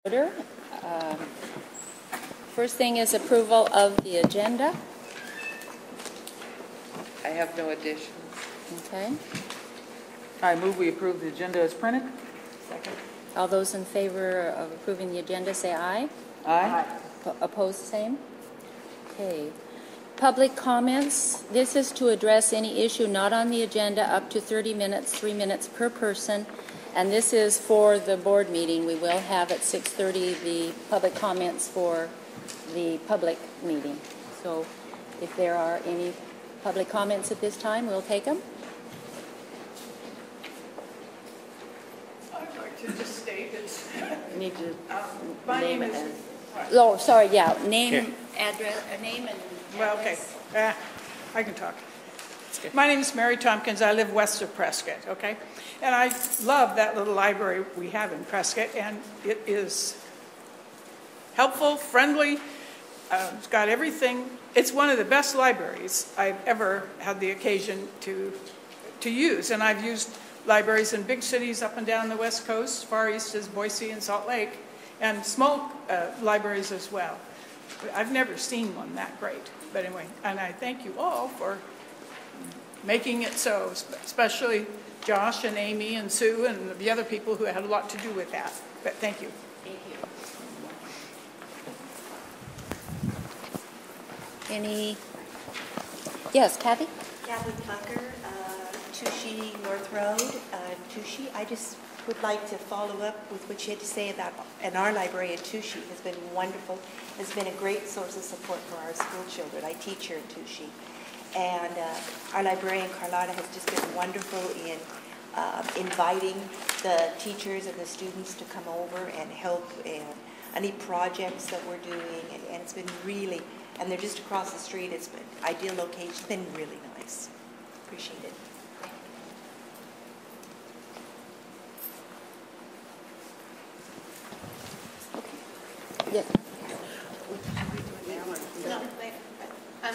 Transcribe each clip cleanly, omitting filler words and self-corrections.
Order. First thing is approval of the agenda. I have no additions. Okay. I move we approve the agenda as printed. Second. All those in favor of approving the agenda say aye. Aye. Opposed, same. Okay. Public comments. This is to address any issue not on the agenda up to 30 minutes, 3 minutes per person. And this is for the board meeting. We will have at 6:30 the public comments for the public meeting. So if there are any public comments at this time, we'll take them. I'd like to just state it's You need to my name name it. is. Oh, sorry, yeah. Name, address, name and Well, okay. address. I can talk. My name is Mary Tompkins. I live west of Prescott, okay? And I love that little library we have in Prescott, and it is helpful, friendly. It's got everything. It's one of the best libraries I've ever had the occasion to use. And I've used libraries in big cities up and down the West Coast, far east as Boise and Salt Lake, and small libraries as well. I've never seen one that great. But anyway, and I thank you all for making it so, especially Josh and Amy and Sue and the other people who had a lot to do with that. But thank you. Thank you. Any? Yes, Kathy? Kathy Tucker, Touchy North Road, Touchy. I just would like to follow up with what you had to say about, and our library at Touchy has been wonderful. Has been a great source of support for our school children. I teach here in Touchy. And our librarian, Carlotta, has just been wonderful in inviting the teachers and the students to come over and help in any projects that we're doing. And it's been really, and they're just across the street. It's been ideal location. It's been really nice. Appreciate it. Yes.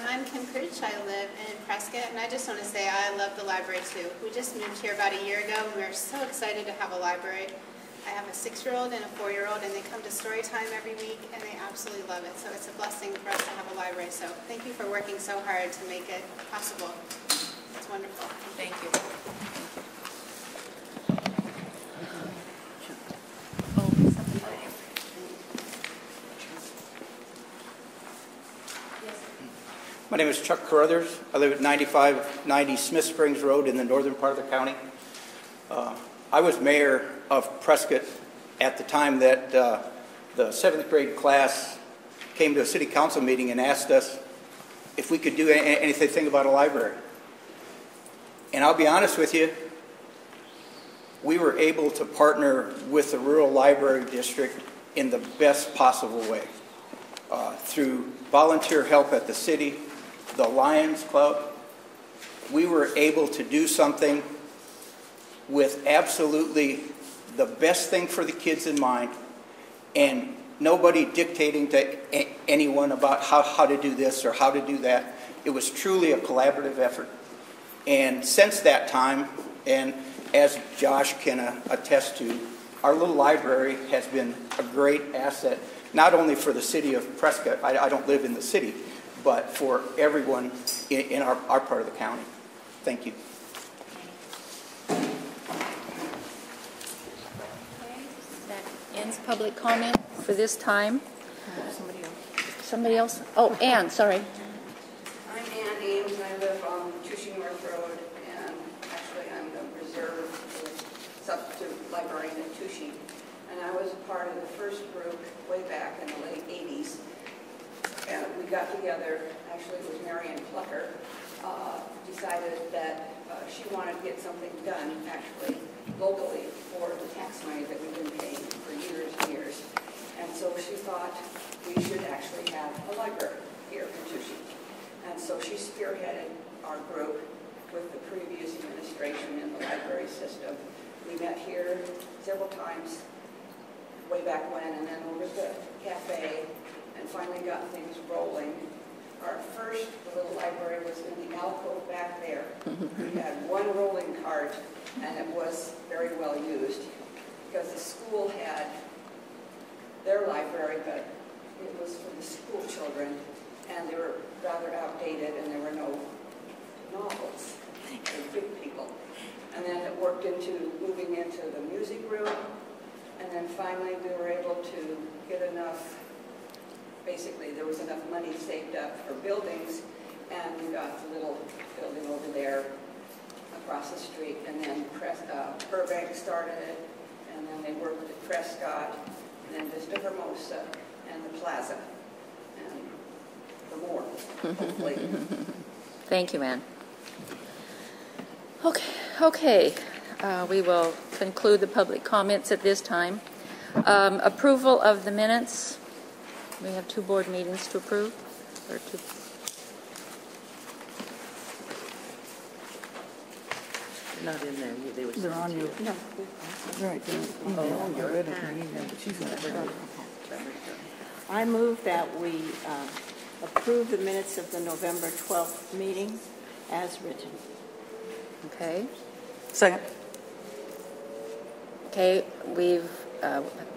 I'm Kim Critch. I live in Prescott, and I just want to say I love the library too. We just moved here about a year ago, and we're so excited to have a library. I have a 6-year-old and a 4-year-old, and they come to story time every week, and they absolutely love it. So it's a blessing for us to have a library. So thank you for working so hard to make it possible. It's wonderful. Thank you. My name is Chuck Carruthers. I live at 9590 Smith Springs Road in the northern part of the county. I was mayor of Prescott at the time that the 7th grade class came to a city council meeting and asked us if we could do anything about a library. And I'll be honest with you, we were able to partner with the rural library district in the best possible way. Through volunteer help at the city, the Lions Club, we were able to do something with absolutely the best thing for the kids in mind, and nobody dictating to anyone about how to do this or how to do that. It was truly a collaborative effort. And since that time, and as Josh can attest to, our little library has been a great asset, not only for the city of Prescott, I don't live in the city, but for everyone in our part of the county. Thank you. That ends public comment for this time. Somebody else? Oh, Ann, sorry. I'm Ann Ames, and I live on Touchy North Road, and actually I'm the reserve substitute librarian at Touchy. And I was a part of the first group way back in the late 80s. And we got together, actually it was Marion Plucker, decided that she wanted to get something done, actually, locally for the tax money that we've been paying for years and years. And so she thought we should actually have a library here in Touchy. And so she spearheaded our group with the previous administration in the library system. We met here several times way back when, and then over at the cafe, and finally got things rolling. Our first little library was in the alcove back there. We had one rolling cart, and it was very well used because the school had their library, but it was for the school children, and they were rather outdated, and there were no novels for big people. And then it worked into moving into the music room, and then finally we were able to get enough, basically there was enough money saved up for buildings, and we got the little building over there across the street, and then Burbank started it, and then they worked at Prescott, and then Vista Hermosa, and the Plaza, and the more, hopefully. Thank you, Ann. Okay. We will conclude the public comments at this time. Approval of the minutes. We have 2 board meetings to approve, or 2. Not in there. They were They're on you. No. Right. Oh, I read it in the email, but she's going to start. I move that we approve the minutes of the November 12th meeting as written. Okay. Second. Okay, we've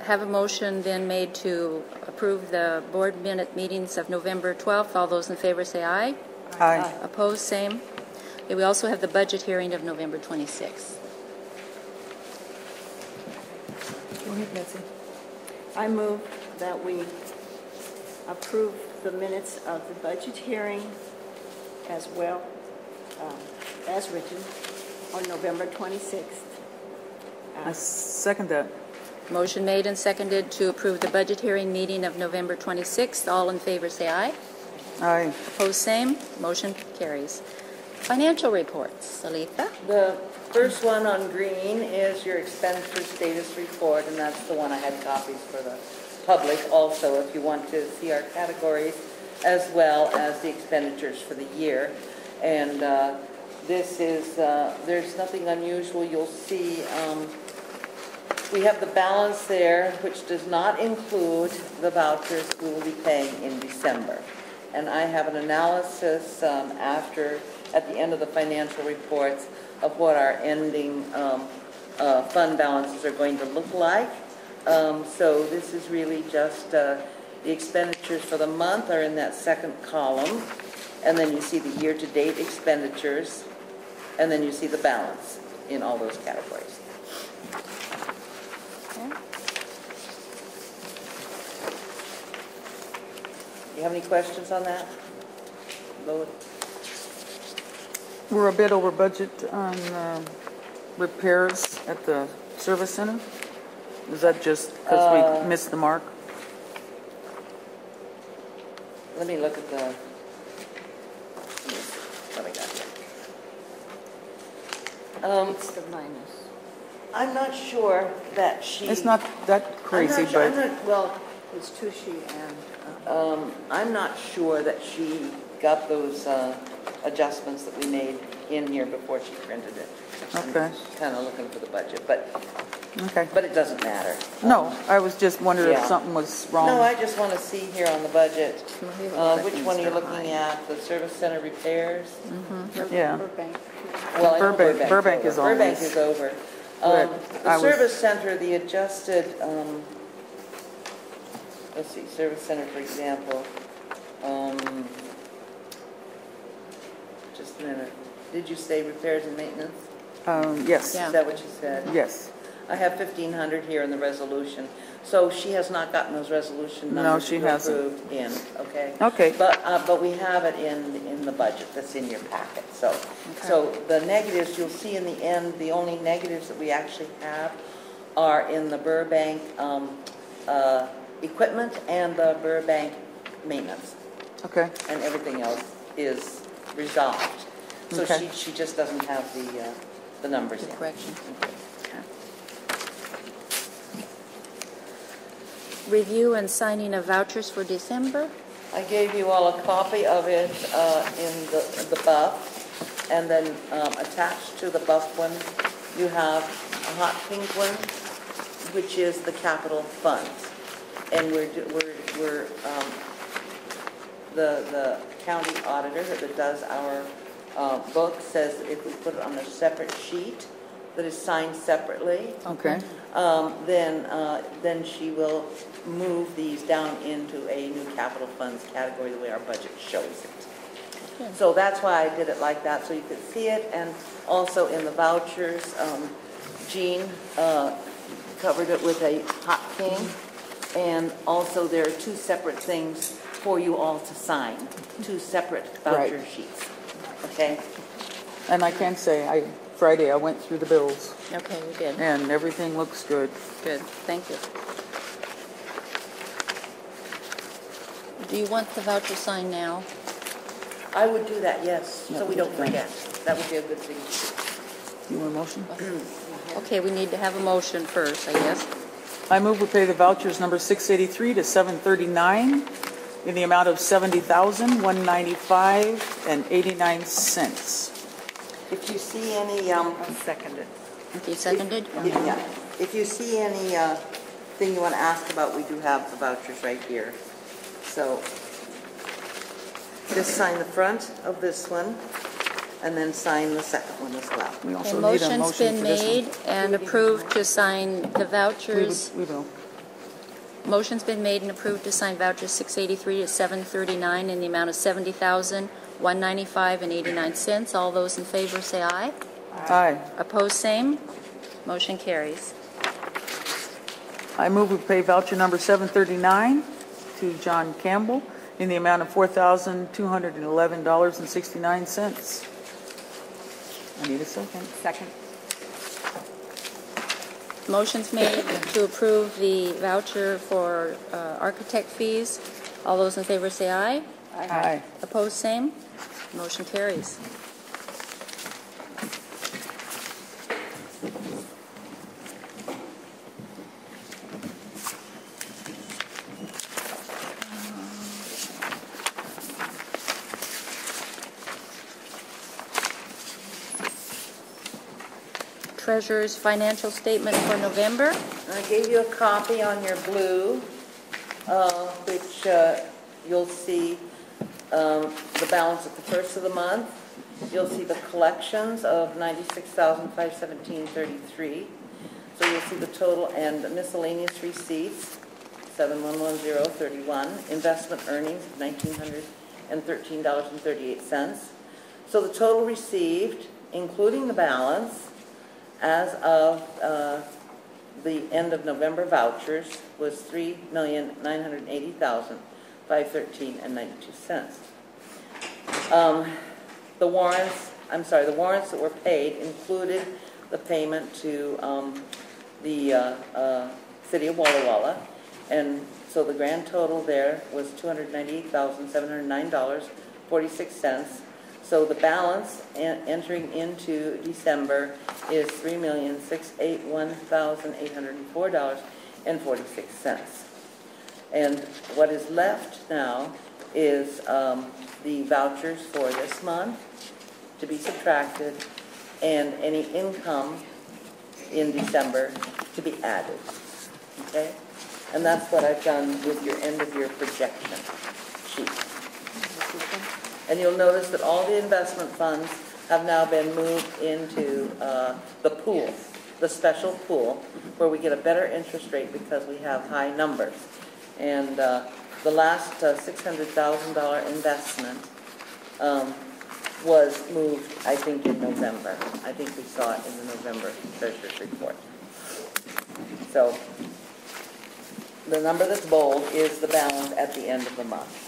have a motion then made to approve the board minute meetings of November 12th. All those in favor say aye. Aye. Opposed, same. Okay, we also have the budget hearing of November 26th. Go ahead, Betsy. I move that we approve the minutes of the budget hearing as well as written on November 26th. I second that. Motion made and seconded to approve the budget hearing meeting of November 26th. All in favor say aye. Aye. Opposed, same. Motion carries. Financial reports. Alita? The first one on green is your expenditure status report, and that's the one I had copies for the public also, if you want to see our categories as well as the expenditures for the year. And this is, there's nothing unusual. You'll see we have the balance there, which does not include the vouchers we will be paying in December. And I have an analysis at the end of the financial reports of what our ending fund balances are going to look like. So this is really just the expenditures for the month are in that second column. And then you see the year-to-date expenditures. And then you see the balance in all those categories. Okay. You have any questions on that? Lois? We're a bit over budget on repairs at the service center. Is that just because we missed the mark? Let me look at the... what I got here. It's the minus. I'm not sure that she... It's not that crazy, but... well, It's Tushy and... I'm not sure that she got those adjustments that we made in here before she printed it. Okay. Kind of looking for the budget, but Okay. it doesn't matter. No, I was just wondering Yeah. if something was wrong. No, I just want to see here on the budget, which one are you looking at? The service center repairs? Yeah. Burbank. Well, I know Burbank is over. Burbank is over. Good. The service center, the adjusted, let's see, service center, for example, just a minute. Did you say repairs and maintenance? Yes. Yeah. Is that what you said? Yes. I have 1,500 here in the resolution. So she has not gotten those resolution No, numbers she hasn't. approved in, okay? Okay. But we have it in the budget that's in your packet. So the negatives, you'll see in the end, the only negatives that we actually have are in the Burbank equipment and the Burbank maintenance. Okay. And everything else is resolved. So Okay. she just doesn't have the numbers The in. correction. Review and signing of vouchers for December. I gave you all a copy of it in the buff, and then attached to the buff one, you have a hot pink one, which is the capital funds, and the county auditor that does our book says that if we put it on a separate sheet that is signed separately, Okay. then she will move these down into a new capital funds category the way our budget shows it. Okay. So that's why I did it like that, so you could see it. And also in the vouchers, Jean covered it with a hot king. And also there are two separate things for you all to sign, two separate voucher sheets. Okay? And I can say, Friday I went through the bills, Okay, we did. and everything looks good. Good, thank you. Do you want the voucher signed now? I would do that, yes, Yeah, so we we don't can. forget. That would be a good thing to You want a motion? Okay, we need to have a motion first, I guess. I move we pay the vouchers number 683 to 739 in the amount of $70,195.89. If you see any, Seconded. Okay, seconded? yeah, if you see any thing you want to ask about, we do have the vouchers right here. So just sign the front of this one, and then sign the second one as well. We Okay, also need a motion's motion been for this made one. and approved to sign the vouchers. We will. Motion's been made and approved to sign vouchers 683 to 739 in the amount of $70,195.89. All those in favor say aye. Aye. Opposed, same. Motion carries. I move we pay voucher number 739 to John Campbell in the amount of $4,211.69. I need a second. Second. Motion's made to approve the voucher for architect fees. All those in favor say aye. Aye. Opposed, same. Motion carries. Treasurer's financial statement for November. I gave you a copy on your blue, which you'll see the balance at the first of the month. You'll see the collections of $96,517.33. So you'll see the total and miscellaneous receipts, $7,110.31. Investment earnings of $1,913.38. So the total received, including the balance, as of the end of November vouchers was $3,980,513.92. The warrants that were paid included the payment to the city of Walla, and so the grand total there was $298,709.46. So the balance entering into December is $3,681,804.46. And what is left now is the vouchers for this month to be subtracted and any income in December to be added. Okay? And that's what I've done with your end of year projection sheet. And you'll notice that all the investment funds have now been moved into the pool, the special pool, where we get a better interest rate because we have high numbers. And the last $600,000 investment was moved, I think, in November. I think we saw it in the November Treasurer's report. So the number that's bold is the balance at the end of the month.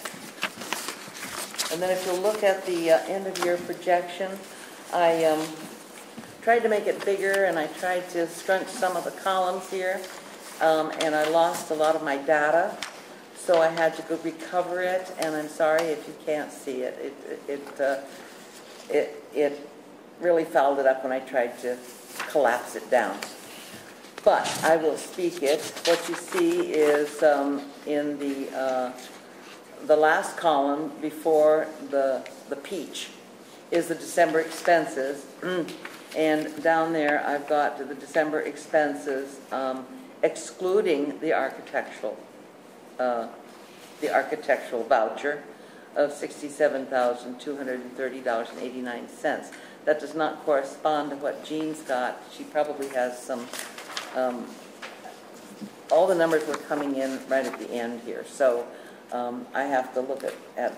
And then if you look at the end of year projection, I tried to make it bigger and I tried to scrunch some of the columns here, and I lost a lot of my data, so I had to go recover it, and I'm sorry if you can't see it. It really fouled it up when I tried to collapse it down. But I will speak it. What you see is in the last column before the peach is the December expenses, and down there I've got the December expenses excluding the architectural voucher of $67,230.89. That does not correspond to what Jean's got. She probably has some all the numbers were coming in right at the end here. So I have to look at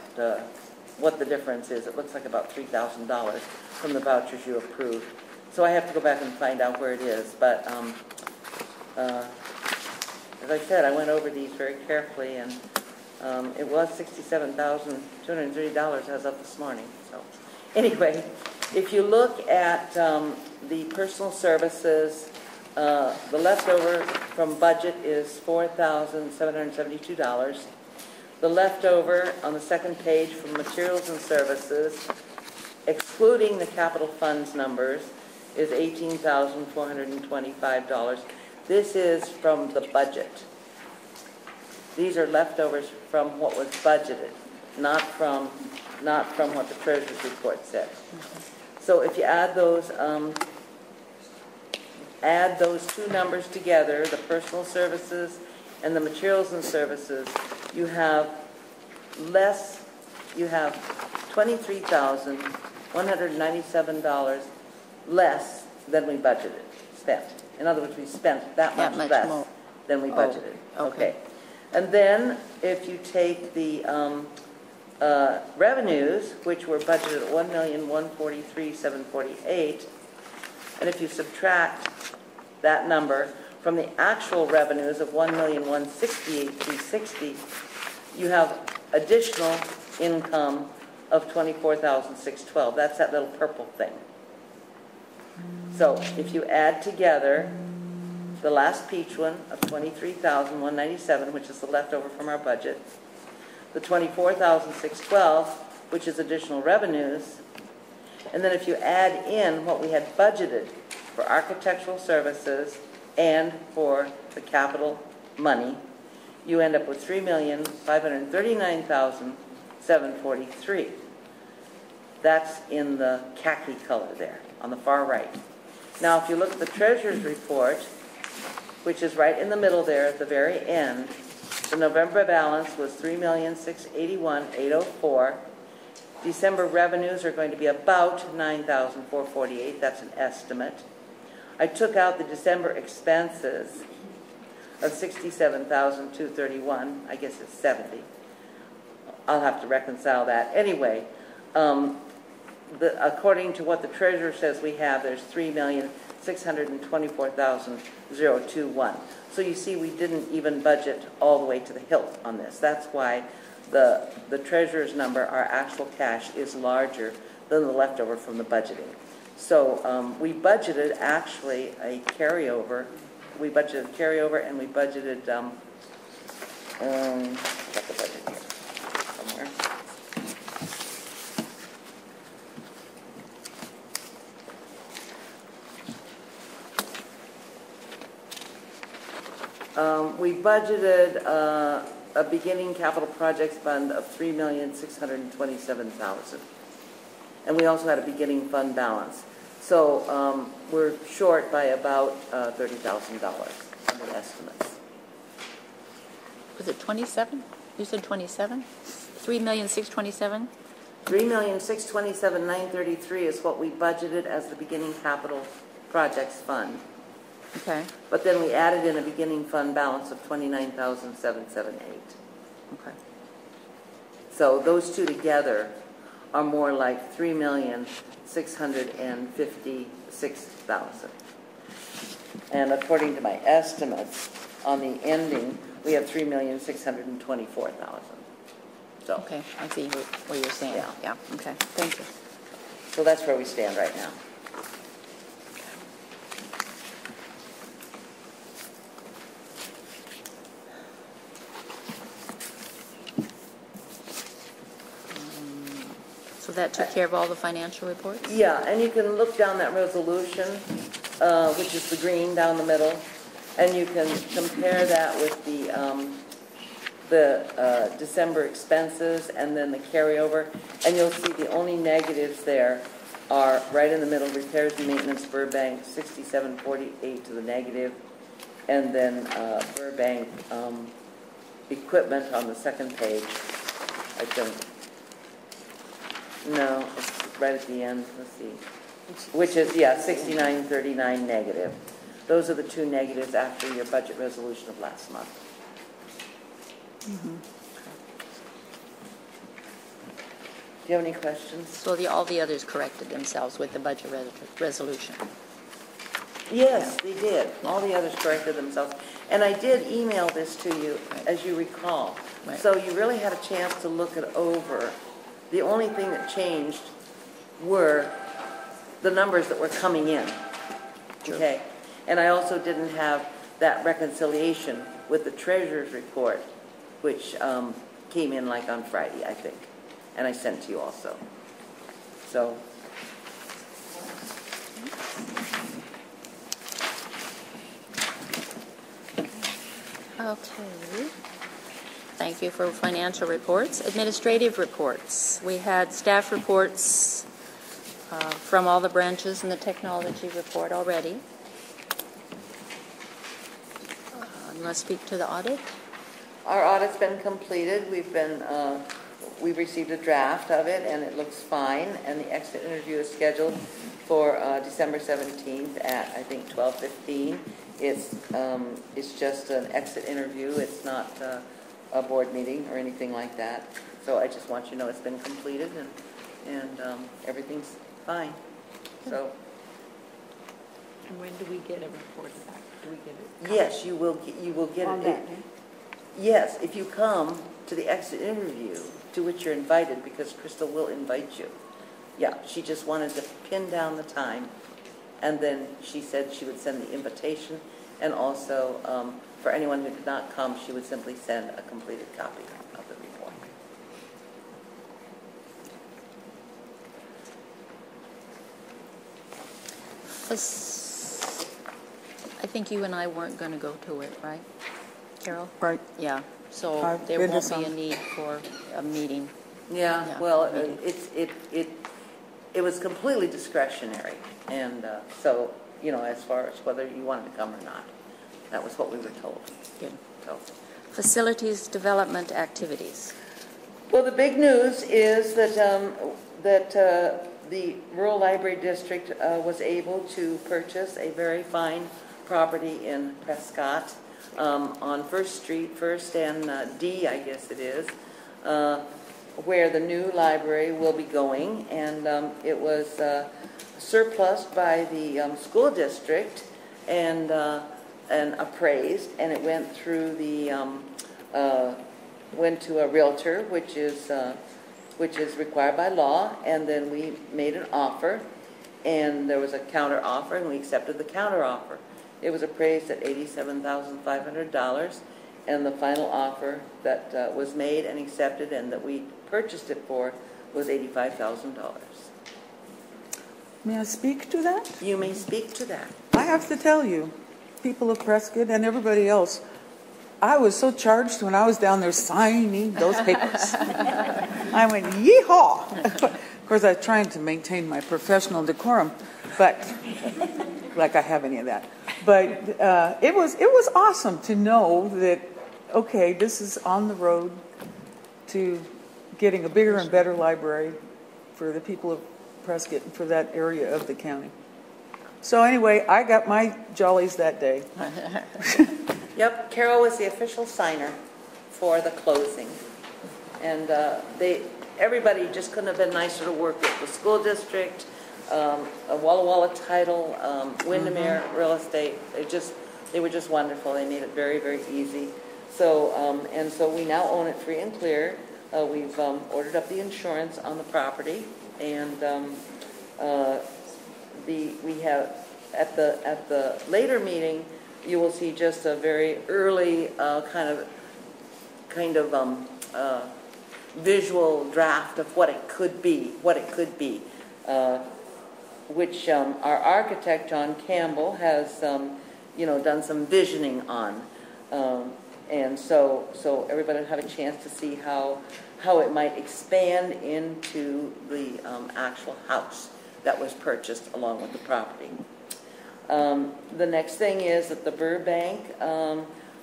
what the difference is. It looks like about $3,000 from the vouchers you approved. So I have to go back and find out where it is. But as I said, I went over these very carefully, and it was $67,230 as of this morning. So anyway, if you look at the personal services, the leftover from budget is $4,772. The leftover on the second page from materials and services, excluding the capital funds numbers, is $18,425. This is from the budget. These are leftovers from what was budgeted, not from what the treasurer's report said. So if you add those two numbers together, the personal services and the materials and services, you have $23,197 less than we spent. In other words, we spent that much less more than we budgeted. Okay. And then if you take the revenues, which were budgeted at $1,143,748, and if you subtract that number from the actual revenues of $1,168,360, you have additional income of $24,612. That's that little purple thing. So if you add together the last peach one of $23,197, which is the leftover from our budget, the $24,612, which is additional revenues, and then if you add in what we had budgeted for architectural services and for the capital money, you end up with $3,539,743. That's in the khaki color there on the far right. Now, if you look at the treasurer's report, which is right in the middle there at the very end, the November balance was $3,681,804. December revenues are going to be about $9,448. That's an estimate. I took out the December expenses of $67,231. I guess it's 70. I'll have to reconcile that. Anyway, according to what the treasurer says we have, there's $3,624,021. So you see, we didn't even budget all the way to the hilt on this. That's why the treasurer's number, our actual cash, is larger than the leftover from the budgeting. So we budgeted actually a carryover. We budgeted carryover, and we budgeted, got the budget here somewhere. We budgeted a beginning capital projects fund of $3,627,000. And we also had a beginning fund balance. So we're short by about $30,000 on the estimates. Was it 27? You said 27? 3,627,000? 3,627,933 is what we budgeted as the beginning capital projects fund. Okay. But then we added in a beginning fund balance of $29,778. Okay. So those two together are more like $3,656,000. And according to my estimates on the ending, we have $3,624,000. So okay, I see what you're saying. Yeah. Okay. Thank you. So that's where we stand right now. So that took care of all the financial reports? Yeah, and you can look down that resolution, which is the green down the middle, and you can compare that with the December expenses and then the carryover, and you'll see the only negatives there are right in the middle: repairs and maintenance, Burbank, $67.48 to the negative, and then Burbank equipment on the second page. I don't. No, it's right at the end. Let's see. Which is, yeah, $69.39 negative. those are the two negatives after your budget resolution of last month. Do you have any questions? So all the others corrected themselves with the budget resolution. Yes, they did. All the others corrected themselves. And I did email this to you, as you recall. Right. So you really had a chance to look it over. The only thing that changed were the numbers that were coming in. True. Okay? And I also didn't have that reconciliation with the treasurer's report, which came in like on Friday, I think. And I sent to you also. So... Okay. Thank you for financial reports. Administrative reports. We had staff reports from all the branches and the technology report already. You want to speak to the audit? Our audit's been completed. We've received a draft of it, and it looks fine. And the exit interview is scheduled for December 17th at, I think, 12:15. It's just an exit interview. It's not a board meeting or anything like that. So I just want you to know it's been completed, and everything's fine. So. And when do we get a report back? Do we get it? Yes, you will get On it. that day? Yes, if you come to the exit interview, to which you're invited, because Crystal will invite you. Yeah, she just wanted to pin down the time, and then she said she would send the invitation, and also for anyone who did not come, she would simply send a completed copy of the report. I think you and I weren't going to go to it, right, Carol? Right. Yeah. So I've there been to won't be a some. need for a meeting. Yeah, Yeah, well, meeting. it was completely discretionary, and so, as far as whether you wanted to come or not, that was what we were told. Good. So. Facilities development activities. Well, the big news is that the Rural Library District was able to purchase a very fine property in Prescott on 1st Street, 1st and D, I guess it is, where the new library will be going, and it was surplused by the school district and appraised, and it went through went to a realtor, which is required by law, and then we made an offer, and there was a counter offer, and we accepted the counter offer. It was appraised at $87,500, and the final offer that was made and accepted and that we purchased it for was $85,000. May I speak to that? You may speak to that. I have to tell you, people of Prescott and everybody else, I was so charged when I was down there signing those papers. I went, yeehaw! Of course, I was trying to maintain my professional decorum, but like I have any of that. But it was awesome to know that, okay, this is on the road to getting a bigger and better library for the people of Prescott and for that area of the county. So anyway, I got my jollies that day. Yep, Carol was the official signer for the closing. And everybody just couldn't have been nicer to work with. The school district, a Walla title, Windermere Real Estate, they were just wonderful. They made it very, very easy. So, and so we now own it free and clear. We've ordered up the insurance on the property, and we have at the later meeting, you will see just a very early kind of visual draft of what it could be, which our architect John Campbell has done some visioning on, and so everybody will have a chance to see how it might expand into the actual house that was purchased along with the property. The next thing is that the Burbank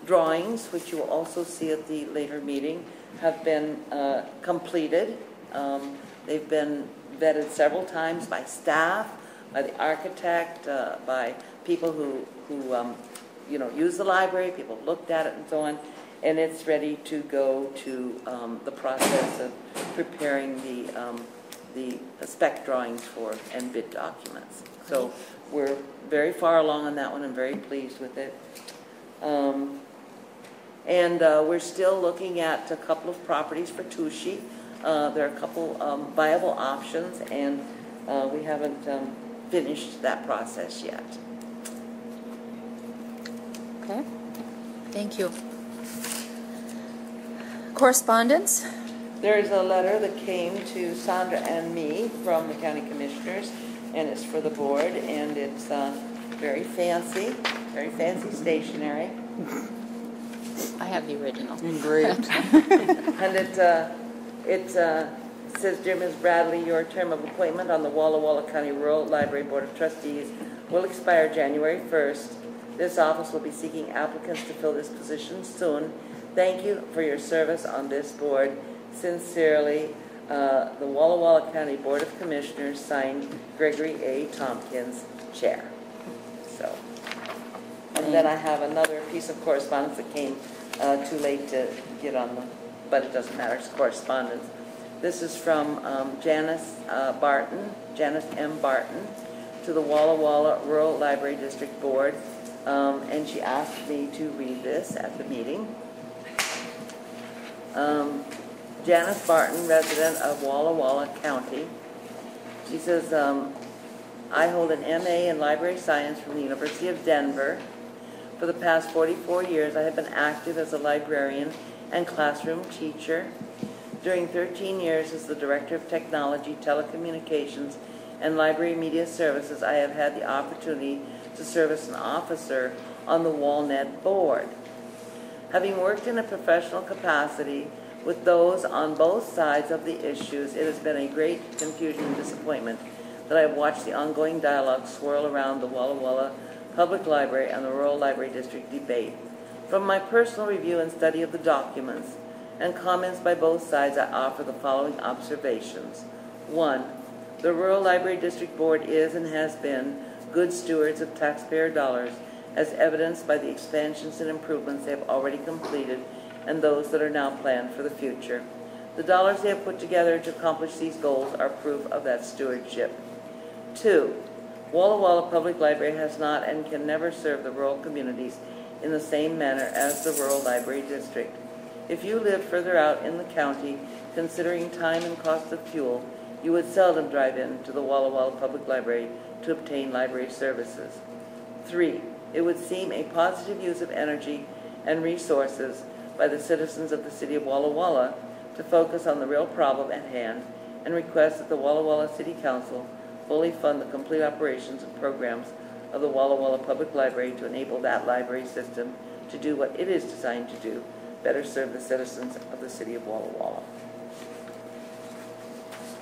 drawings, which you will also see at the later meeting, have been completed. They've been vetted several times by staff, by the architect, by people who who use the library, people have looked at it and so on, and it's ready to go to the process of preparing the spec drawings for and bid documents. So we're very far along on that one. I'm very pleased with it. And we're still looking at a couple of properties for Tushy. There are a couple viable options, and we haven't finished that process yet. Okay, thank you. Correspondence? There's a letter that came to Sandra and me from the county commissioners, and it's for the board, and it's very fancy stationery. I have the original. Engraved. And it says, Dear Ms. Bradley, your term of appointment on the Walla County Rural Library Board of Trustees will expire January 1st. This office will be seeking applicants to fill this position soon. Thank you for your service on this board. Sincerely, the Walla County Board of Commissioners, signed Gregory A. Tompkins, Chair. So, and then I have another piece of correspondence that came too late to get on but it doesn't matter, it's correspondence. This is from Janice M. Barton, to the Walla Rural Library District Board, and she asked me to read this at the meeting. Janice Barton, resident of Walla County. She says, I hold an MA in Library Science from the University of Denver. For the past 44 years, I have been active as a librarian and classroom teacher. During 13 years as the Director of Technology, Telecommunications, and Library Media Services, I have had the opportunity to serve as an officer on the WALNet board. Having worked in a professional capacity with those on both sides of the issues, it has been a great confusion and disappointment that I have watched the ongoing dialogue swirl around the Walla Public Library and the Rural Library District debate. From my personal review and study of the documents and comments by both sides, I offer the following observations. 1. The Rural Library District Board is and has been good stewards of taxpayer dollars, as evidenced by the expansions and improvements they have already completed and those that are now planned for the future. The dollars they have put together to accomplish these goals are proof of that stewardship. 2. Walla Public Library has not and can never serve the rural communities in the same manner as the Rural Library District. If you live further out in the county, considering time and cost of fuel, you would seldom drive in to the Walla Public Library to obtain library services. 3. It would seem a positive use of energy and resources by the citizens of the city of Walla to focus on the real problem at hand and request that the Walla City Council fully fund the complete operations and programs of the Walla Public Library to enable that library system to do what it is designed to do, better serve the citizens of the city of Walla.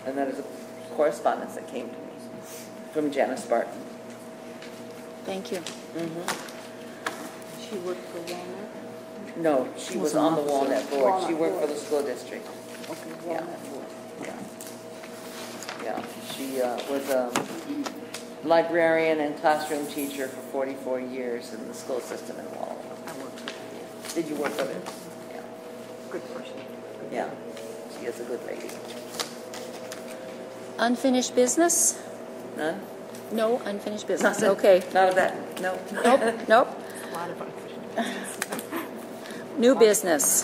And that is a correspondence that came to me from Janice Barton. Thank you. She worked for Walnut? No, she was on the WALNet board. She worked for the school district. Okay, Yeah. Walnut board. Yeah, she was a librarian and classroom teacher for 44 years in the school system in Walla. I worked with her. Did you work with her? Yeah. Good person. Yeah, she is a good lady. Unfinished business? None? No unfinished business. Nothing. Okay. Not of that. No. Nope. A lot of unfinished business. New business.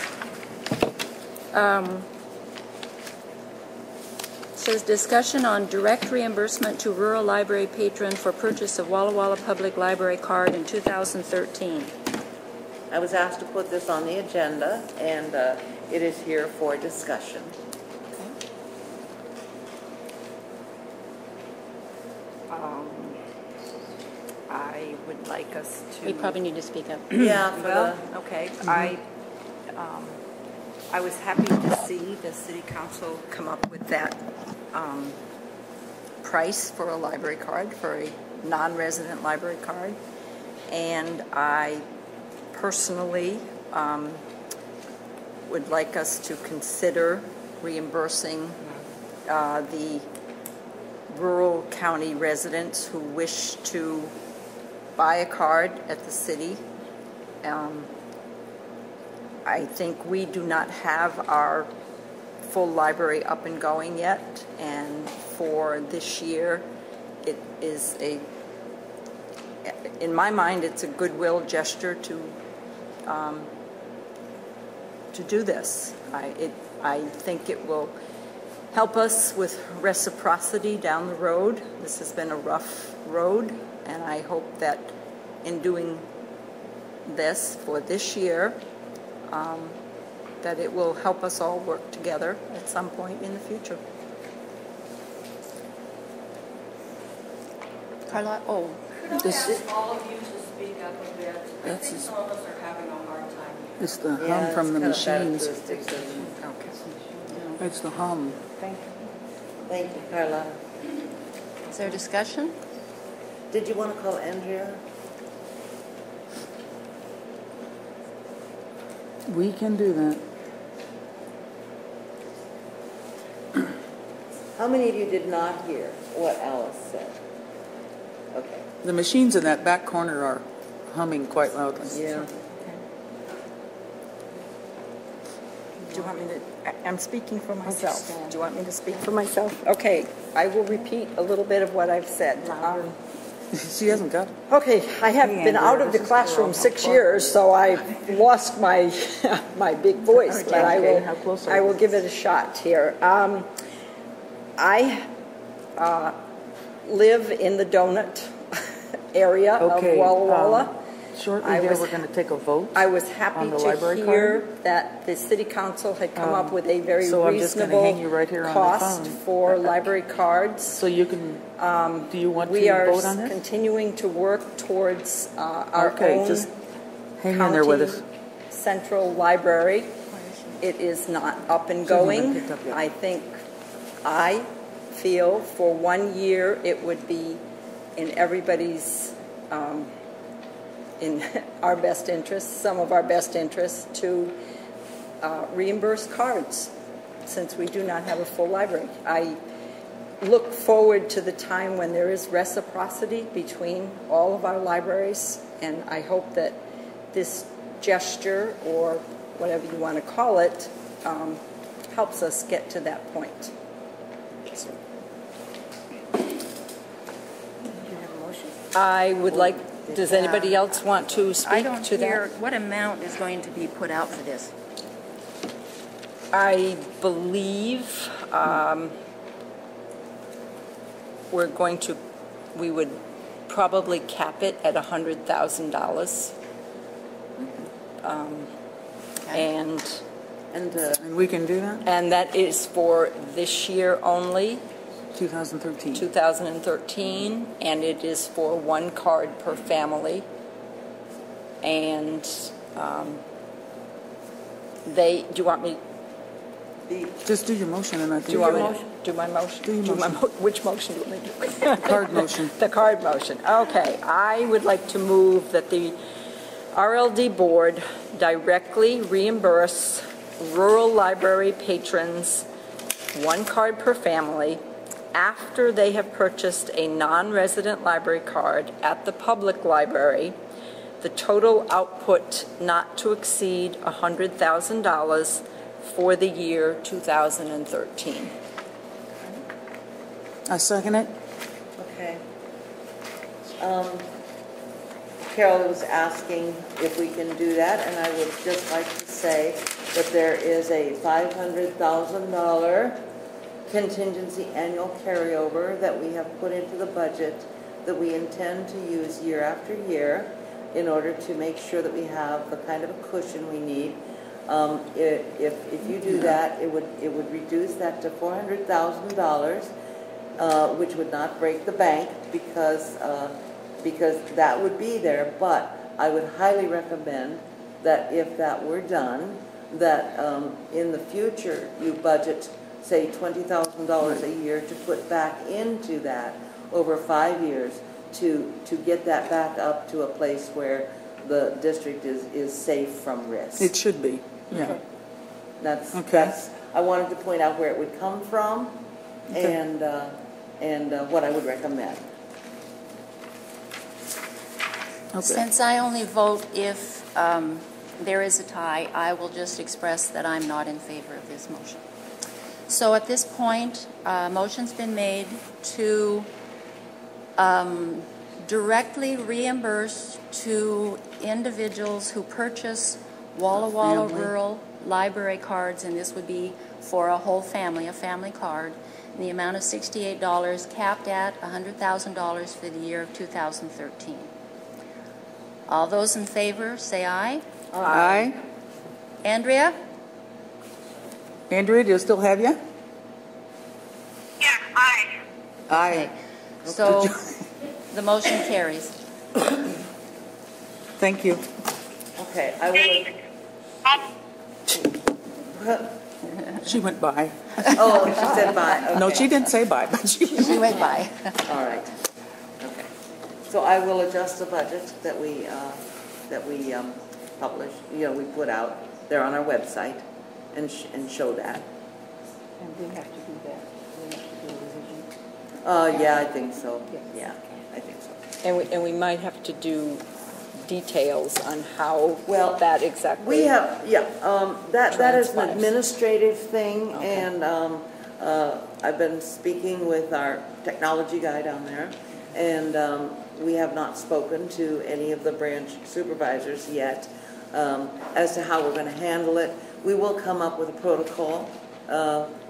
Says discussion on direct reimbursement to rural library patron for purchase of Walla Public Library card in 2013. I was asked to put this on the agenda, and it is here for discussion. I would like us to... We probably need to speak up. Yeah, okay. I was happy to see the city council come up with that price for a library card, for a non-resident library card. And I personally would like us to consider reimbursing the rural county residents who wish to buy a card at the city. I think we do not have our full library up and going yet, and for this year, it is in my mind, it's a goodwill gesture to do this. I think it will help us with reciprocity down the road. This has been a rough road, and I hope that in doing this for this year, that it will help us all work together at some point in the future. Carla, oh, Could I ask all of you to speak up a bit? I think some of us are having a hard time. It's the hum from the machines. Okay. It's the hum. Thank you. Thank you, Carla. is there discussion? Did you want to call Andrea? We can do that. How many of you did not hear what Alice said? Okay. The machines in that back corner are humming quite loudly. Yeah. Do you want me to, I'm speaking for myself. Do you want me to speak for myself? Okay, I will repeat a little bit of what I've said. She hasn't got it. Okay, I have been out of the classroom 6 years, so I've lost my my big voice, but I will give it a shot here. I live in the donut area of Walla. Shortly there, we're going to take a vote. I was happy to hear that the city council had come up with a very reasonable cost for library cards. So you can, do you want to vote on We this? are continuing to work towards our own just hang in there with us. central library. It is not up and going. I feel for 1 year it would be in everybody's in our best interest, some of our best interests, to reimburse cards, since we do not have a full library. I look forward to the time when there is reciprocity between all of our libraries, and I hope that this gesture, or whatever you want to call it, helps us get to that point. I would like, does anybody else want to speak I don't to hear that? what amount is going to be put out for this. I believe we would probably cap it at $100,000. And we can do that? And that is for this year only, 2013. 2013, and it is for one card per family. And do you want me? Just do your motion, and I think. Do you want me to do my motion? Do your motion. Which motion do you want me to do? The card motion. The card motion. Okay. I would like to move that the RLD board directly reimburse rural library patrons one card per family after they have purchased a non-resident library card at the public library, the total output not to exceed $100,000 for the year 2013. I second it. Okay. Carol was asking if we can do that, and I would just like to say that there is a $500,000 contingency annual carryover that we have put into the budget that we intend to use year after year in order to make sure that we have the kind of a cushion we need. If you do that, it would reduce that to $400,000, which would not break the bank because that would be there. But I would highly recommend that if that were done, that in the future you budget, say, $20,000 a year to put back into that over 5 years to get that back up to a place where the district is safe from risk. It should be. Yeah. Okay. That's I wanted to point out where it would come from, and what I would recommend. Okay. Since I only vote if there is a tie, I will just express that I'm not in favor of this motion. So at this point, a motion's been made to directly reimburse to individuals who purchase Walla Walla Rural Library cards, and this would be for a whole family, a family card, in the amount of $68, capped at $100,000 for the year of 2013. All those in favor, say aye. Aye. Andrea? Andrea, do you still have you? Yeah, aye. Aye. So the motion carries. Thank you. Okay, I will. She went by. Oh, she said bye. Okay. No, she didn't say bye, but she went by. All right. Okay. So I will adjust the budget that we publish. We put out there on our website, and show that. And we have to do that. We have to do a revision. Yeah, I think so. Yes. Yeah, I think so. And we might have to do details on how Well, that exactly. We have, that is an transpires. administrative thing, Okay. and I've been speaking with our technology guy down there, and we have not spoken to any of the branch supervisors yet as to how we're going to handle it. We will come up with a protocol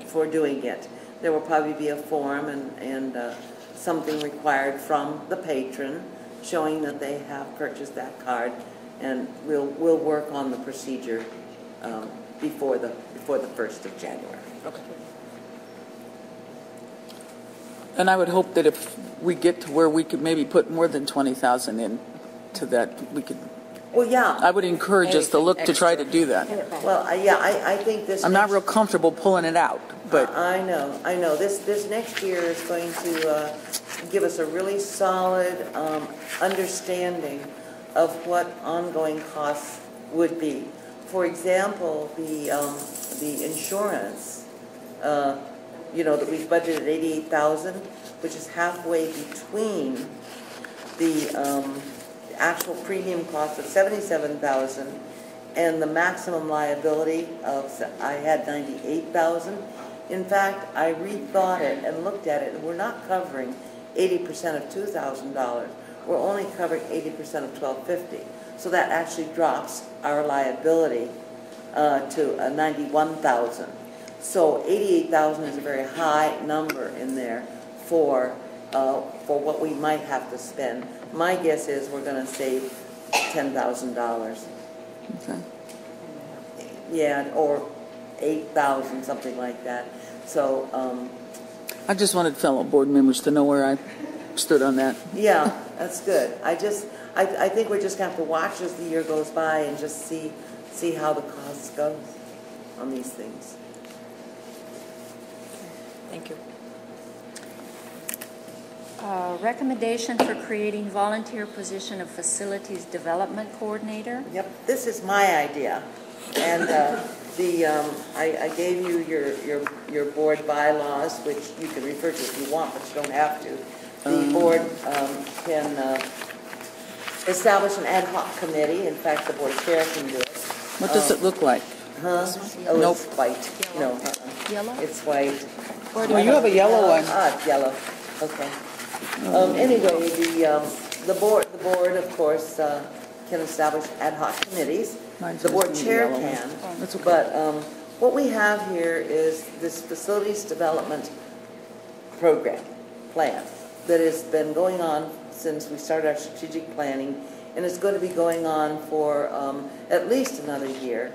for doing it. There will probably be a form and something required from the patron showing that they have purchased that card, and we'll work on the procedure before the 1st of January. Okay. And I would hope that if we get to where we could maybe put more than 20,000 into that, we could. Well, yeah. I would encourage us to look to try to do that. Well, I think this. I'm not real comfortable pulling it out, but I know. This next year is going to give us a really solid understanding of what ongoing costs would be. For example, the insurance, that we've budgeted $88,000, which is halfway between the actual premium cost of $77,000 and the maximum liability of, I had $98,000. In fact, I rethought it and looked at it, and we're not covering 80% of $2,000. We're only covering 80% of $1,250. So that actually drops our liability to $91,000. So $88,000 is a very high number in there for what we might have to spend. My guess is we're going to save $10,000. okay. Yeah, or 8,000, something like that. So, I just wanted fellow board members to know where I stood on that. yeah, that's good. I think we're just going to have to watch as the year goes by and just see how the costs go on these things. Thank you. Recommendation for creating volunteer position of Facilities Development Coordinator. Yep, this is my idea, and I gave you your board bylaws, which you can refer to if you want, but you don't have to. The board can establish an ad hoc committee. In fact, the board chair can do it. What does it look like? Oh, Nope. it's white. No, Yellow? it's white. Well, you have a yellow one. It's yellow. Okay. Anyway, the board, of course, can establish ad hoc committees. Mine's The board just the chair yellow one. can. That's okay. But what we have here is this facilities development plan that has been going on since we started our strategic planning, and it's going to be going on for at least another year,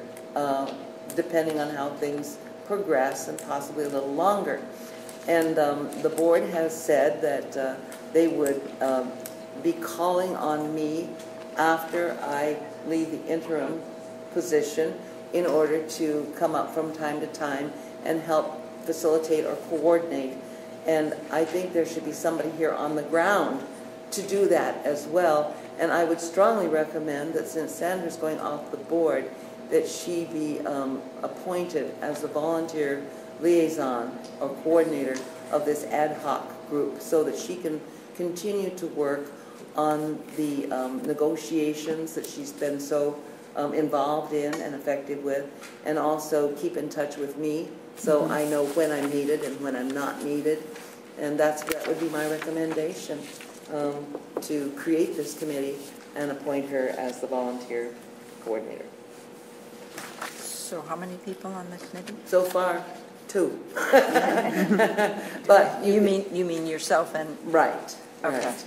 depending on how things progress, and possibly a little longer. And the board has said that they would be calling on me after I leave the interim position in order to come up from time to time and help facilitate or coordinate. And I think there should be somebody here on the ground to do that as well. And I would strongly recommend that since Sandra's going off the board, that she be appointed as the volunteer liaison or coordinator of this ad hoc group, so that she can continue to work on the negotiations that she's been so involved in and effective with, and also keep in touch with me so I know when I'm needed and when I'm not needed. And that would be my recommendation, to create this committee and appoint her as the volunteer coordinator. So how many people on the committee? So far, 2. But You mean yourself and? right. Okay. Right.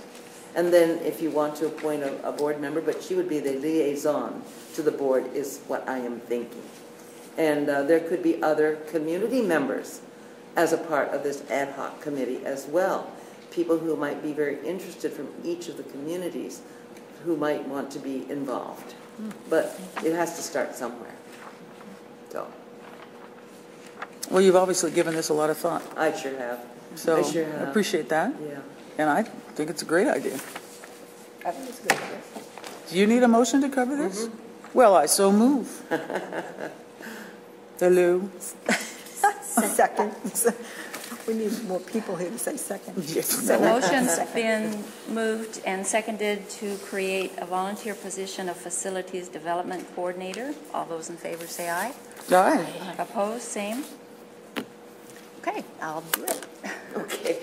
And then if you want to appoint a board member, but she would be the liaison to the board is what I am thinking. And there could be other community members as a part of this ad hoc committee as well. People who might be very interested from each of the communities who might want to be involved. But it has to start somewhere. So Well, you've obviously given this a lot of thought, I sure have. so I sure have. appreciate that. Yeah. And I think it's a great idea. I think it's a good idea. Do you need a motion to cover this? Well, I so move. Hello? Second. We need more people here to say second. Yes. The motion's been moved and seconded to create a volunteer position of Facilities Development Coordinator. All those in favor say aye. Aye. Opposed, same. Okay, I'll do it. Okay.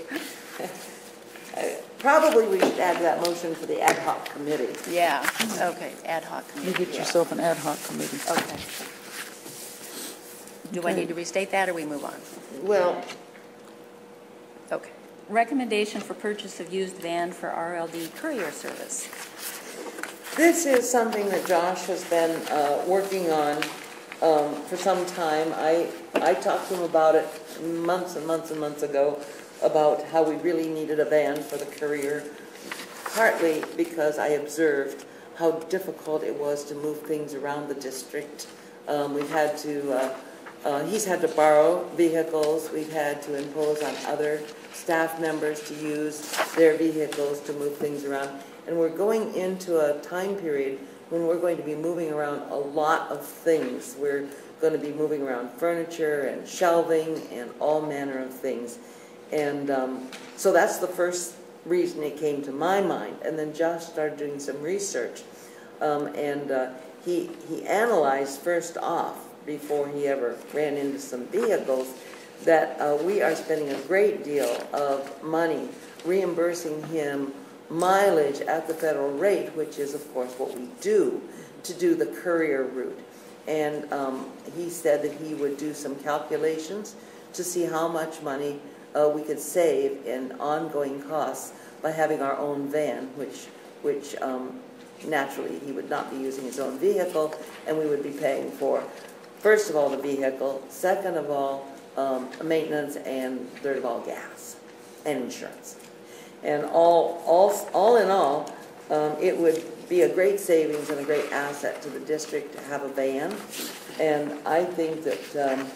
Probably we should add that motion for the ad hoc committee. Yeah, okay, ad hoc You committee. get yourself an ad hoc committee. Okay. Do I need to restate that or we move on? Well, Okay. Recommendation for purchase of used van for RLD courier service. this is something that Josh has been working on for some time. I talked to him about it months and months and months ago, about how we really needed a van for the courier, partly because I observed how difficult it was to move things around the district. We've had to, he's had to borrow vehicles. We've had to impose on other staff members to use their vehicles to move things around. And we're going into a time period when we're going to be moving around a lot of things. We're going to be moving around furniture and shelving and all manner of things. And so that's the first reason it came to my mind. And then Josh started doing some research. He analyzed first off, before he ever ran into some vehicles, that we are spending a great deal of money reimbursing him mileage at the federal rate, which is, of course, what we do to do the courier route. And he said that he would do some calculations to see how much money we could save in ongoing costs by having our own van, which naturally he would not be using his own vehicle, and we would be paying for, first of all, the vehicle, second of all, maintenance, and third of all, gas and insurance. And all in all, it would be a great savings and a great asset to the district to have a van. And I think that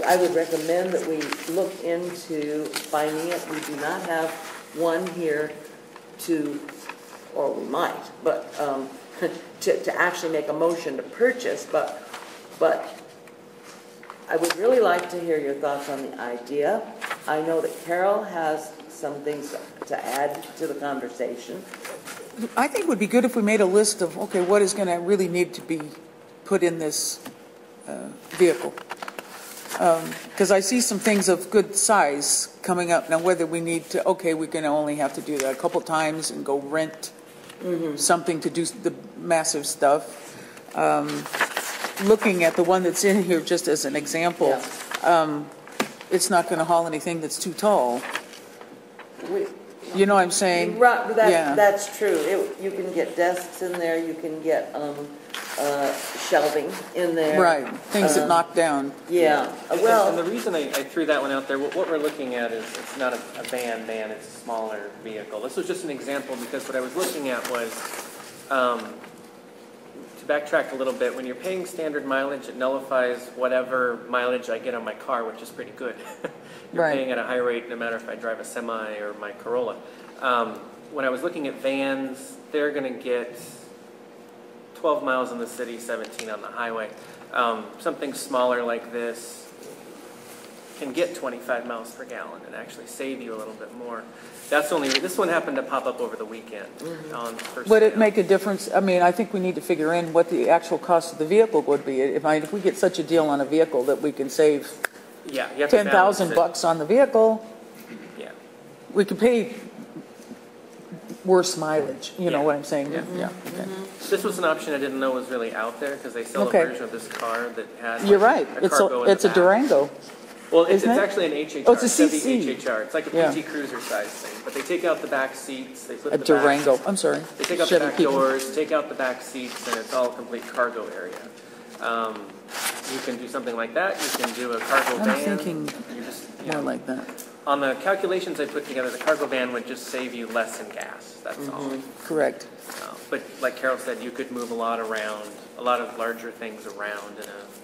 I would recommend that we look into finding it. We do not have one here to, or we might, but to actually make a motion to purchase. But I would really like to hear your thoughts on the idea. I know that Carol has some things to add to the conversation. I think it would be good if we made a list of, okay, what is going to really need to be put in this vehicle. Because I see some things of good size coming up. Now, whether we need to, okay, we're going to only have to do that a couple times and go rent something to do the massive stuff. Looking at the one that's in here just as an example, it's not going to haul anything that's too tall. You know what I'm saying? Right, that's true. You can get desks in there. You can get shelving in there. Right, things that knock down. Yeah. Well, and the reason I threw that one out there, what we're looking at is it's not a van, it's a smaller vehicle. This was just an example because what I was looking at was, to backtrack a little bit, when you're paying standard mileage, it nullifies whatever mileage I get on my car, which is pretty good. You're paying at a high rate no matter if I drive a semi or my Corolla. When I was looking at vans, they're going to get 12 miles in the city, 17 on the highway. Something smaller like this can get 25 miles per gallon and actually save you a little bit more. That's only, this one happened to pop up over the weekend. On the first Would it day. make a difference? I mean, I think we need to figure in what the actual cost of the vehicle would be. If we get such a deal on a vehicle that we can save Yeah, you have to balance it. $10,000 on the vehicle, Yeah. we could pay worse mileage. You know Yeah. what I'm saying? Yeah. Okay. This was an option I didn't know was really out there because they sell Okay. a version of this car that has You're right. a cargo in It's the a back. Durango. Well, it's isn't it? actually an HHR. Oh, it's a Chevy CC. HHR. It's like a Yeah. PT Cruiser size thing. But they take out the back seats. They flip A the Durango. back. I'm sorry. They take out Chevy the back people. doors, take out the back seats, and it's all a complete cargo area. You can do something like that. You can do a cargo I'm van. thinking You just, more like that. on the calculations I put together, the cargo van would just save you less in gas. That's all. Correct. But like Carol said, you could move a lot around, a lot of larger things around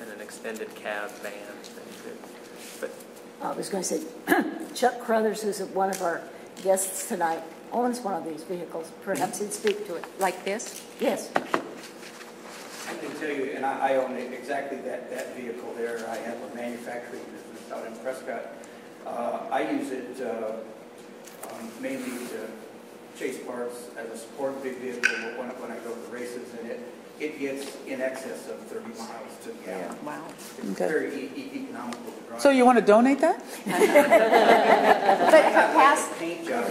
in an extended cab van. But I was going to say, Chuck Crothers, who's one of our guests tonight, owns one of these vehicles. Perhaps he'd speak to it. Like this? Yes. I can tell you, and I own exactly that vehicle there. I have a manufacturing business out in Prescott. I use it mainly to chase parts as a support big vehicle when I go to the races, and it gets in excess of 30 miles to the gallon. Yeah. Wow. It's Okay. very economical to drive. So you want to donate that? But Paint job.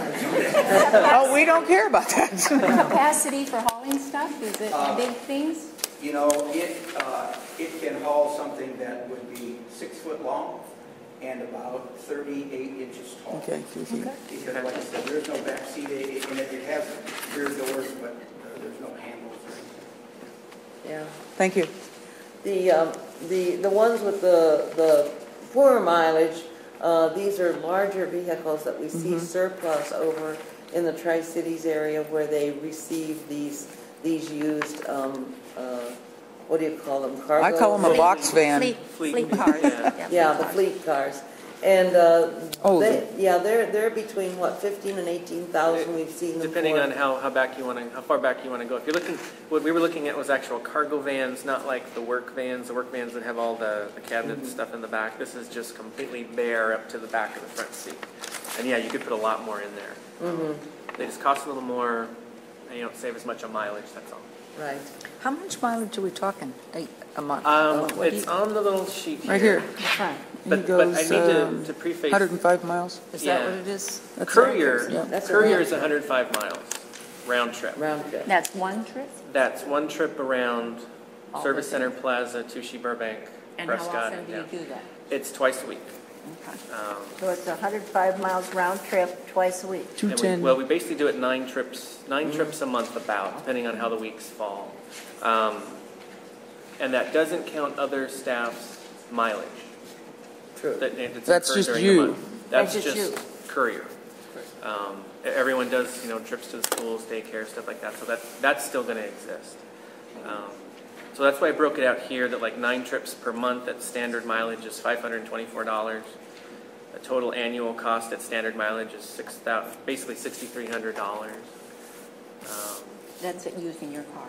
Oh, we don't care about that. capacity for hauling stuff, is it big things? You know, it can haul something that would be 6 foot long and about 38 inches tall. Okay, 2 feet. Because like I said, there's no back seat in it. It has rear doors, but there's no handles or anything. Yeah. Thank you. The ones with the poorer mileage, these are larger vehicles that we see surplus over in the Tri-Cities area where they receive these used, what do you call them? Cargo? I call them a box van. Fleet cars. Yeah, the fleet cars. And Oh, they're between what, 15 and 18,000 we've seen them depending for. on how far back you want to go. If you're looking, what we were looking at was actual cargo vans, not like the work vans that have all the cabinet stuff in the back. This is just completely bare up to the back of the front seat. And yeah, you could put a lot more in there. They just cost a little more, and you don't save as much on mileage, that's all. Right. How much mileage are we talking a month? It's on the little sheet here. Right here. But I need to preface. 105 miles. Is that what it is? Courier That's a Courier round is 105 miles, round trip. Round trip. That's one trip? That's one trip around All Service the Center Plaza, Tushy, Burbank, And how Prescott. often do you do that? It's twice a week. Okay. So it's 105 miles round trip, twice a week. And 210. we basically do it 9 trips a month about, depending on how the weeks fall. And that doesn't count other staff's mileage. True. It's That's incurred just during you. the month. That's That's just just Courier. Everyone does, trips to the schools, daycare, stuff like that. So that's still going to exist. So that's why I broke it out here that like 9 trips per month at standard mileage is $524. The total annual cost at standard mileage is basically $6,300. That's it using your car?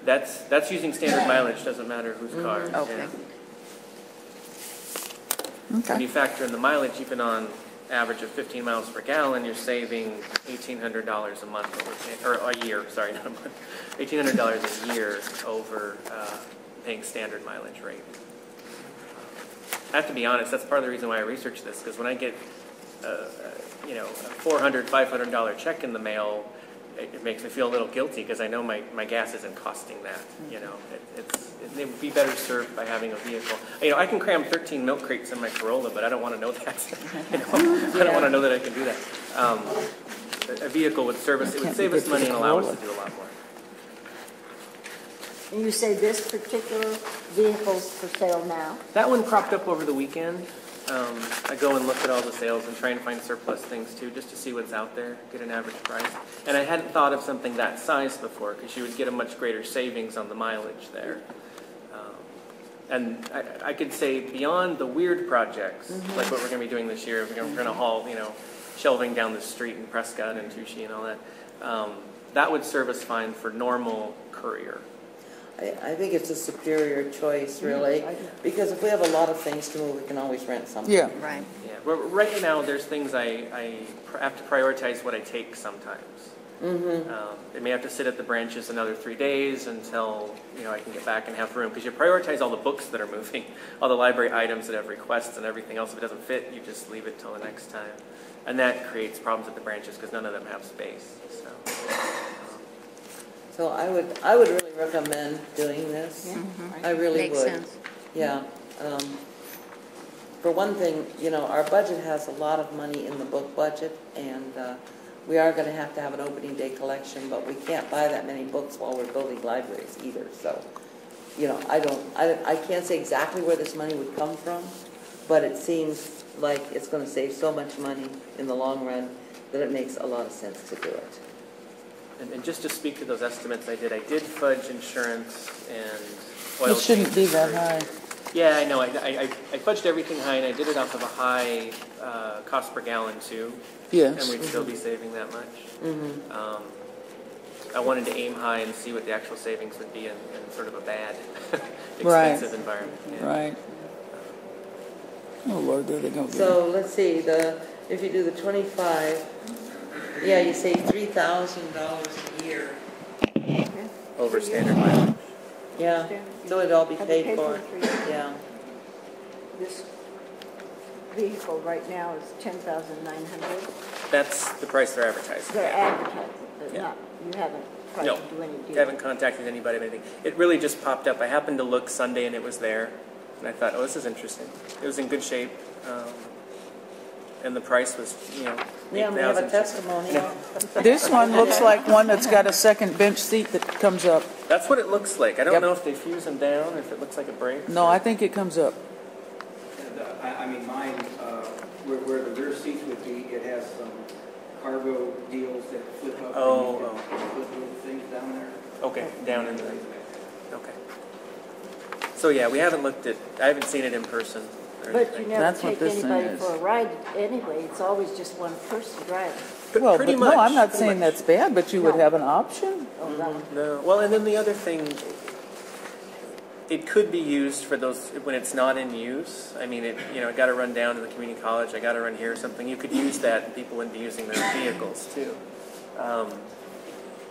That's using standard mileage, doesn't matter whose car. Okay. Yeah. When Okay. you factor in the mileage, even on average of 15 miles per gallon, you're saving $1,800 a month or a year. Sorry, not a month. $1,800 a year over paying standard mileage rate. I have to be honest. That's part of the reason why I researched this, because when I get a $400, $500 check in the mail, it makes me feel a little guilty because I know my gas isn't costing that. It would be better served by having a vehicle. I can cram 13 milk crates in my Corolla, but I don't want to know that. I don't want to know that I can do that. A vehicle would save us money and allow us to do a lot more. And you say this particular vehicle's for sale now? That one cropped up over the weekend. I go and look at all the sales and try and find surplus things too, just to see what's out there, get an average price. And I hadn't thought of something that size before, because you would get a much greater savings on the mileage there. And I could say beyond the weird projects, like what we're going to be doing this year, we're going to haul, shelving down the street in Prescott and Tushy and all that. That would serve us fine for normal Courier. I think it's a superior choice, really, because if we have a lot of things to move, we can always rent something. Yeah. Right. Yeah, well, right now, there's things I have to prioritize what I take sometimes. It may have to sit at the branches another 3 days until, I can get back and have room, because you prioritize all the books that are moving, all the library items that have requests and everything else. If it doesn't fit, you just leave it till the next time. And that creates problems at the branches because none of them have space. So I would really recommend doing this. I really Makes would. sense. Yeah. For one thing, our budget has a lot of money in the book budget, and we are going to have an opening day collection, but we can't buy that many books while we're building libraries either. So, I can't say exactly where this money would come from, but it seems like it's going to save so much money in the long run that it makes a lot of sense to do it. And just to speak to those estimates I did fudge insurance and oil. It shouldn't be changes that for- high. Yeah, I know. I fudged everything high, and I did it off of a high cost per gallon, too. Yes. And we'd still be saving that much. I wanted to aim high and see what the actual savings would be in sort of a bad, expensive environment. Yeah. Right. Oh, Lord, there they go. So let's see, if you do the 25, yeah, you save $3,000 a year. Over standard mileage. Yeah, so it'd all be Have you paid for. for the 3 years? Yeah. This vehicle right now is $10,900. That's the price they're advertising. They're Yeah. advertising, but Yeah. you haven't tried No, to do any deal. haven't contacted anybody or anything. It really just popped up. I happened to look Sunday and it was there. And I thought, oh, this is interesting. It was in good shape. And the price was, Yeah, we have a $8,000. testimonial. This one looks like one that's got a second bench seat that comes up. That's what it looks like. I don't Yep. know if they fuse them down or if it looks like it breaks. No, I think it comes up. I mean, mine, where the rear seats would be, it has some cargo deals that flip up. Oh, and you can flip little things down there. Okay, down in the... Okay. So, yeah, we haven't looked at... I haven't seen it in person. Or But you anything. never That's what take this thing anybody is. for a ride anyway. It's always just one person driving. Well, Pretty but much. no, I'm not pretty saying much. that's bad, but you would No. have an option. Oh, that one. No. Well, and then the other thing, it could be used for those when it's not in use. I mean, I got to run down to the community college. I got to run here or something. You could use that, and people wouldn't be using their vehicles too.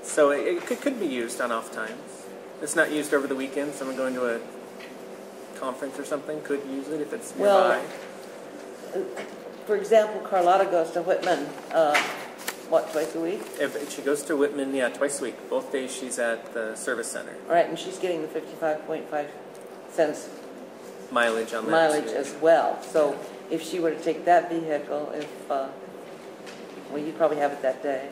So it could be used on off times. It's not used over the weekend. Someone going to a conference or something could use it if it's nearby. Well, for example, Carlotta goes to Whitman, twice a week? If she goes to Whitman, yeah, twice a week. Both days she's at the service center. All right, and she's getting the 55.5 cents Mileage on that. mileage too. as well. So if she were to take that vehicle, well, you'd probably have it that day.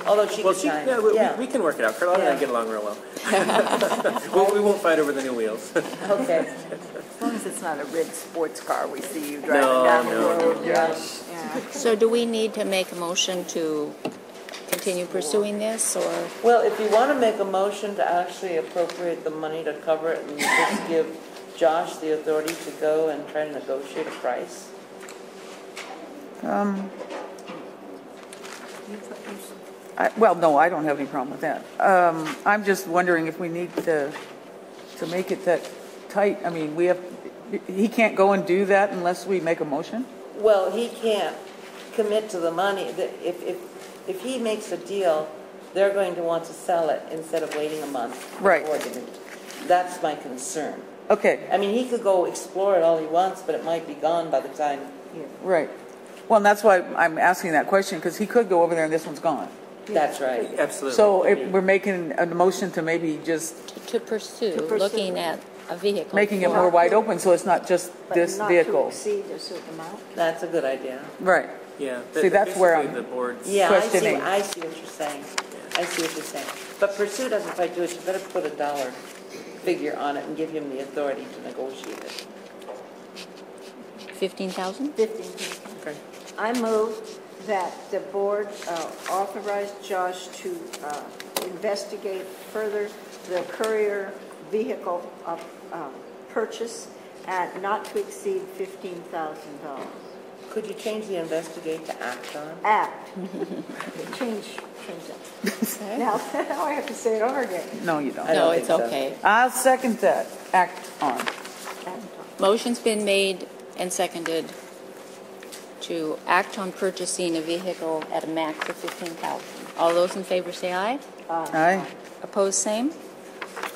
Although she Well, could time. we can work it out. Carlotta and I Yeah. get along real well. we won't fight over the new wheels. Okay. As long as it's not a red sports car we see you driving No, down the no. road. Yes. Yeah. So do we need to make a motion to continue pursuing this, or? Well, if you want to make a motion to actually appropriate the money to cover it and just give Josh the authority to go and try to negotiate a price. Well, no, I don't have any problem with that. I'm just wondering if we need to make it that tight. I mean, he can't go and do that unless we make a motion? Well, he can't commit to the money. If he makes a deal, they're going to want to sell it instead of waiting a month. Right. before they do. That's my concern. Okay, I mean, he could go explore it all he wants, but it might be gone by the time. right. Well, and that's why I'm asking that question, because he could go over there and this one's gone. That's right. Absolutely. So if we're making a motion to maybe just To pursue, looking at a vehicle. making it more wide open so it's not just But this not vehicle. to exceed a certain amount. That's a good idea. Right. Yeah. See, that's where basically I'm- the board's. Yeah, Questioning. I see what you're saying. I see what you're saying. But pursue doesn't quite do it. You better put a dollar figure on it and give him the authority to negotiate it. 15,000? 15. Okay. I move that the board authorize Josh to investigate further the courier vehicle purchase at not to exceed $15,000. Could you change the investigate to act on? Act. Change that. Now I have to say it over again. No, you don't. No, it's okay. I'll second that. Act on. Act on. Motion's been made and seconded to act on purchasing a vehicle at a max of $15,000. All those in favor say aye. Aye. Opposed, same.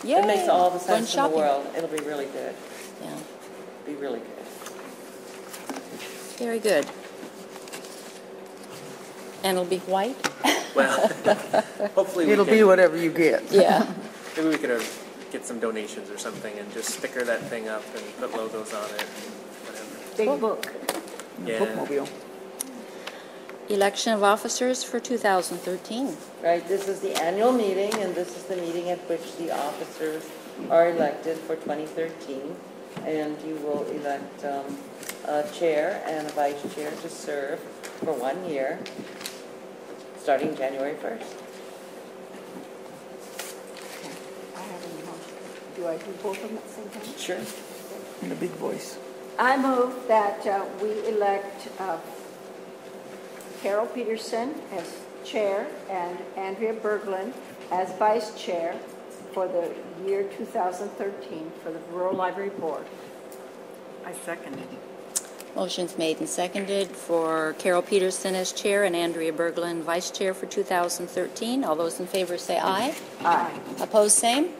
Yay. It makes all the Going sense in the shopping. world. It'll be really good. Yeah. Be really good. Very good. And it'll be white? Well, hopefully It'll be whatever you get. Yeah. maybe we could get some donations or something and just sticker that thing up and put logos on it and whatever. Big book. Yeah. Bookmobile. Election of officers for 2013. Right, this is the annual meeting, and this is the meeting at which the officers are elected for 2013. And you will elect a chair and a vice chair to serve for 1 year, starting January 1st. I have a motion. Do I do both of them at the same time? Sure. In a big voice. I move that we elect Carol Peterson as chair and Andrea Berglund as vice chair for the year 2013 for the Rural Library Board. I second it. Motion's made and seconded for Carol Peterson as chair and Andrea Berglund vice chair for 2013. All those in favor say aye. Aye. Opposed, same.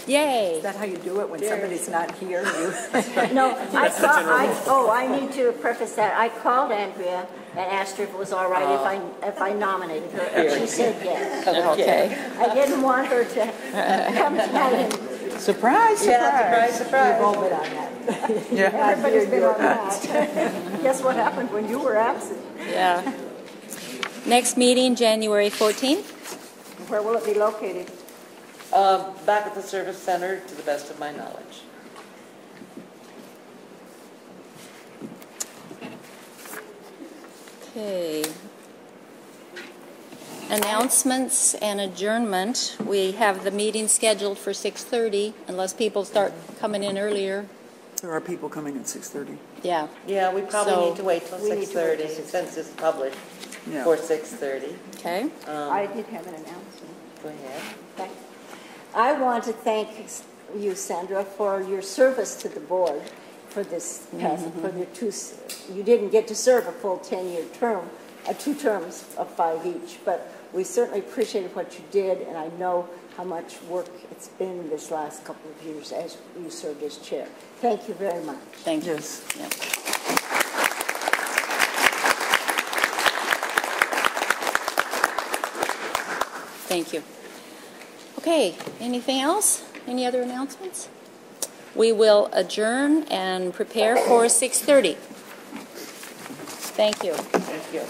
Yay. Is that how you do it when somebody's not here? No, I need to preface that. I called Andrea and asked her if it was all right if I nominated her, and she said yes. Okay. I didn't want her to come tonight and Surprise, Yeah, surprise. surprise. We've all been on that. Yeah. everybody's been on that. Guess what happened when you were absent? Yeah. Next meeting, January 14th. Where will it be located? Back at the service center, to the best of my knowledge. Okay. Announcements and adjournment. We have the meeting scheduled for 6:30, unless people start coming in earlier. There are people coming at 6:30. Yeah. Yeah, we probably So, need to wait till we need to wait till 6:30 since it's published Yeah. for 6:30. Okay. I did have an announcement. Go ahead. Thank- I want to thank you, Sandra, for your service to the board for this past, for your you didn't get to serve a full 10-year term, 2 terms of 5 each, but we certainly appreciated what you did, and I know how much work it's been this last couple of years as you served as chair. Thank you very much. Thank you. Yes. Yeah. Thank you. Okay, anything else? Any other announcements? We will adjourn and prepare for 6:30. Thank you. Thank you.